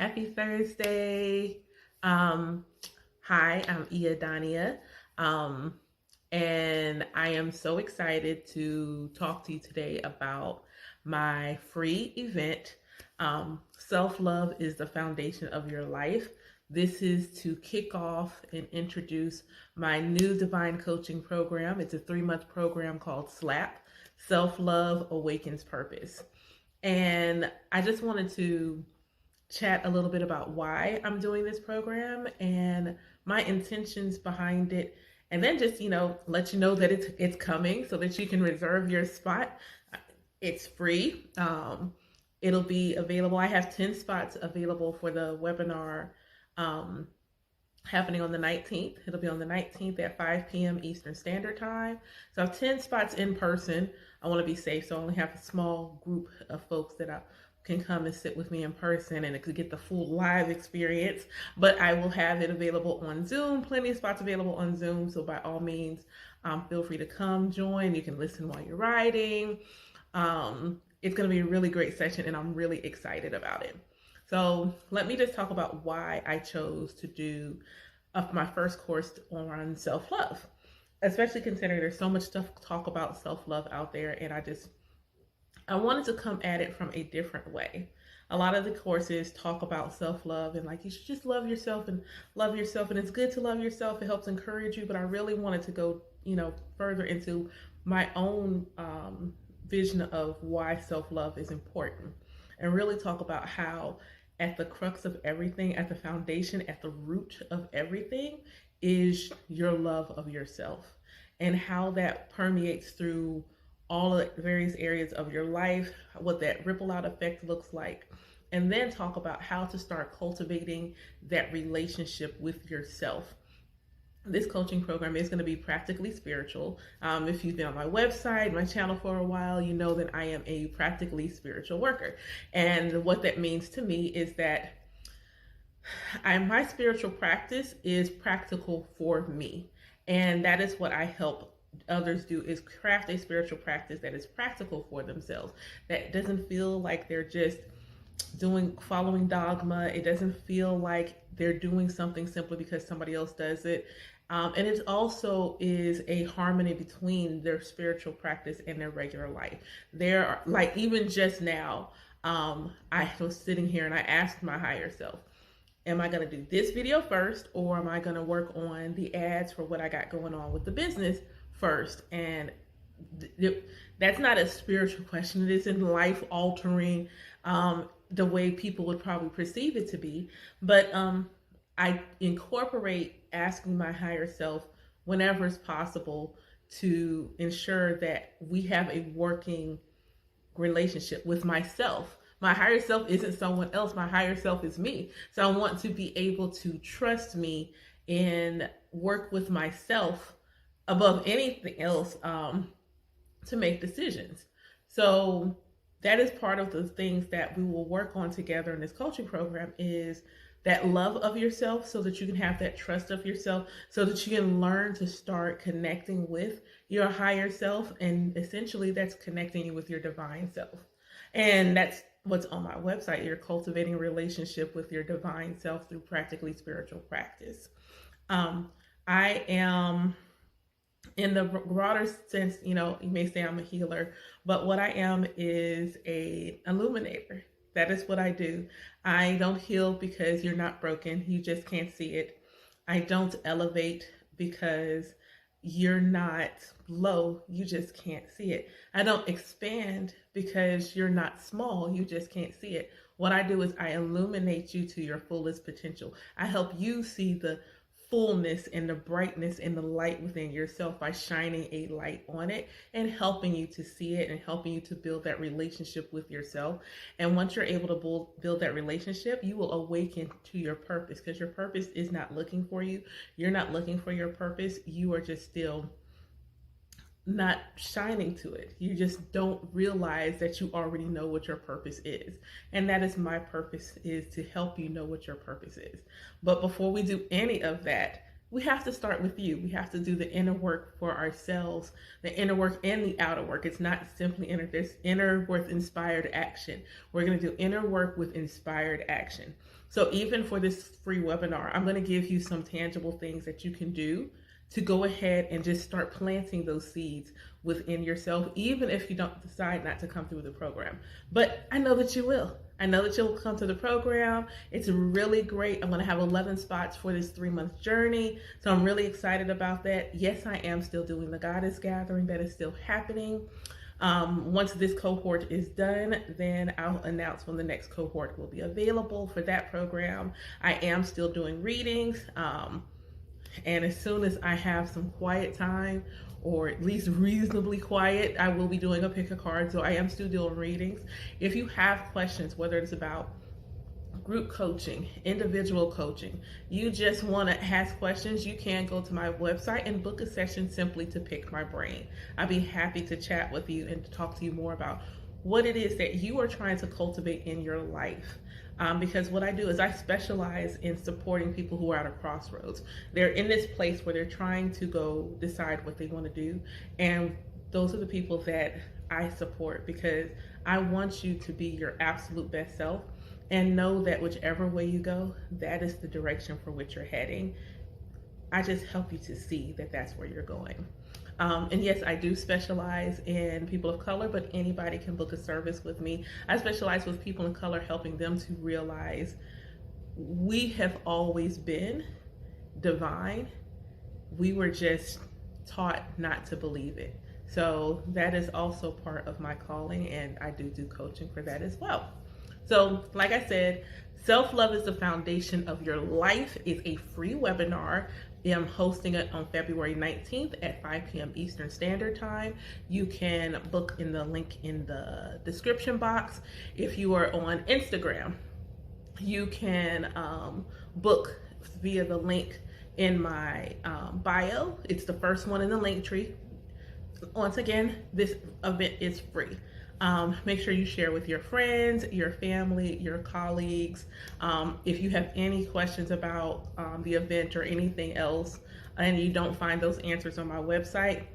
Happy Thursday. Um, Hi, I'm Ia Dania. Um, and I am so excited to talk to you today about my free event. Self Love is the foundation of your life. This is to kick off and introduce my new divine coaching program. It's a 3-month program called SLAP, Self Love Awakens Purpose. And I just wanted to chat a little bit about why I'm doing this program and my intentions behind it, and then just let you know that it's coming so that you can reserve your spot. It's free. It'll be available. I have 10 spots available for the webinar um, happening on the 19th. It'll be on the 19th at 5 p.m. Eastern Standard Time. So I have 10 spots in person. I want to be safe, so I only have a small group of folks that I can come and sit with me in person and could get the full live experience. But I will have it available on Zoom. Plenty of spots available on Zoom. So by all means, feel free to come join. You can listen while you're riding. It's going to be a really great session, and I'm really excited about it. So let me just talk about why I chose to do my first course on self-love, especially considering there's so much stuff to talk about self-love out there, and I wanted to come at it from a different way. A lot of the courses talk about self-love and like you should just love yourself, and it's good to love yourself. It helps encourage you, but I really wanted to go, further into my own vision of why self-love is important, and really talk about how at the crux of everything, at the foundation, at the root of everything is your love of yourself, and how that permeates through all of the various areas of your life, what that ripple out effect looks like, and then talk about how to start cultivating that relationship with yourself. This coaching program is going to be practically spiritual. If you've been on my website, my channel for a while, you know that I am a practically spiritual worker. And what that means to me is that my spiritual practice is practical for me. And that is what I help others do, is craft a spiritual practice that is practical for themselves, that doesn't feel like they're just following dogma. It doesn't feel like they're doing something simply because somebody else does it. And it also is a harmony between their spiritual practice and their regular life. There are, like, even just now, I was sitting here and I asked my higher self, am I going to do this video first, or am I going to work on the ads for what I got going on with the business first? And that's not a spiritual question. It isn't life altering the way people would probably perceive it to be. But I incorporate asking my higher self whenever it's possible to ensure that we have a working relationship with myself. My higher self isn't someone else. My higher self is me. So I want to be able to trust me and work with myself above anything else to make decisions. So that is part of the things that we will work on together in this coaching program, is that love of yourself, so that you can have that trust of yourself, so that you can learn to start connecting with your higher self. And essentially that's connecting you with your divine self. And that's what's on my website. You're cultivating a relationship with your divine self through practically spiritual practice. I am, in the broader sense, you may say I'm a healer, but what I am is an illuminator. That is what I do. I don't heal because you're not broken. You just can't see it. I don't elevate because you're not low. You just can't see it. I don't expand because you're not small. You just can't see it. What I do is I illuminate you to your fullest potential. I help you see the fullness and the brightness and the light within yourself by shining a light on it and helping you to see it and helping you to build that relationship with yourself. And once you're able to build that relationship, you will awaken to your purpose, because your purpose is not looking for you. You're not looking for your purpose. You are just still not shining to it. You just don't realize that you already know what your purpose is. And that is my purpose, is to help you know what your purpose is. But before we do any of that, we have to start with you. We have to do the inner work for ourselves, the inner work and the outer work. It's not simply inner, there's inner with inspired action. We're going to do inner work with inspired action. So even for this free webinar, I'm going to give you some tangible things that you can do to go ahead and just start planting those seeds within yourself, even if you don't decide not to come through the program. But I know that you will. I know that you'll come to the program. It's really great. I'm going to have 11 spots for this 3-month journey. So I'm really excited about that. Yes, I am still doing the Goddess Gathering. That is still happening. Once this cohort is done, then I'll announce when the next cohort will be available for that program. I am still doing readings. And as soon as I have some quiet time, or at least reasonably quiet, I will be doing a pick a card. So I am still doing readings. If you have questions, whether it's about group coaching, individual coaching, you just want to ask questions, you can go to my website and book a session simply to pick my brain. I'd be happy to chat with you and to talk to you more about what it is that you are trying to cultivate in your life. Because what I do is I specialize in supporting people who are at a crossroads. They're in this place where they're trying to go decide what they want to do. And those are the people that I support, because I want you to be your absolute best self and know that whichever way you go, that is the direction for which you're heading. I just help you to see that that's where you're going. And yes, I do specialize in people of color, but anybody can book a service with me. I specialize with people of color, helping them to realize we have always been divine. We were just taught not to believe it. So that is also part of my calling, and I do coaching for that as well. So like I said, self-love is the foundation of your life is a free webinar. I'm hosting it on February 19th at 5 p.m. Eastern Standard Time. You can book in the link in the description box. If you are on Instagram, you can book via the link in my bio. It's the first one in the link tree. Once again, this event is free. Make sure you share with your friends, your family, your colleagues. If you have any questions about the event or anything else, and you don't find those answers on my website,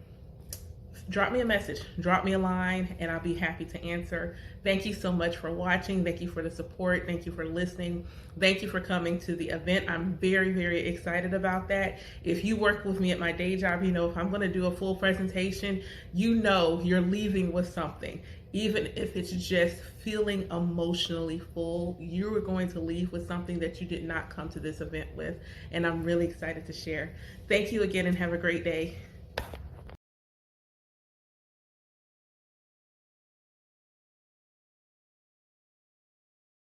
drop me a message, drop me a line, and I'll be happy to answer. Thank you so much for watching. Thank you for the support. Thank you for listening. Thank you for coming to the event. I'm very, very excited about that. If you work with me at my day job, you know, if I'm going to do a full presentation, you know you're leaving with something. Even if it's just feeling emotionally full, you are going to leave with something that you did not come to this event with. And I'm really excited to share. Thank you again and have a great day.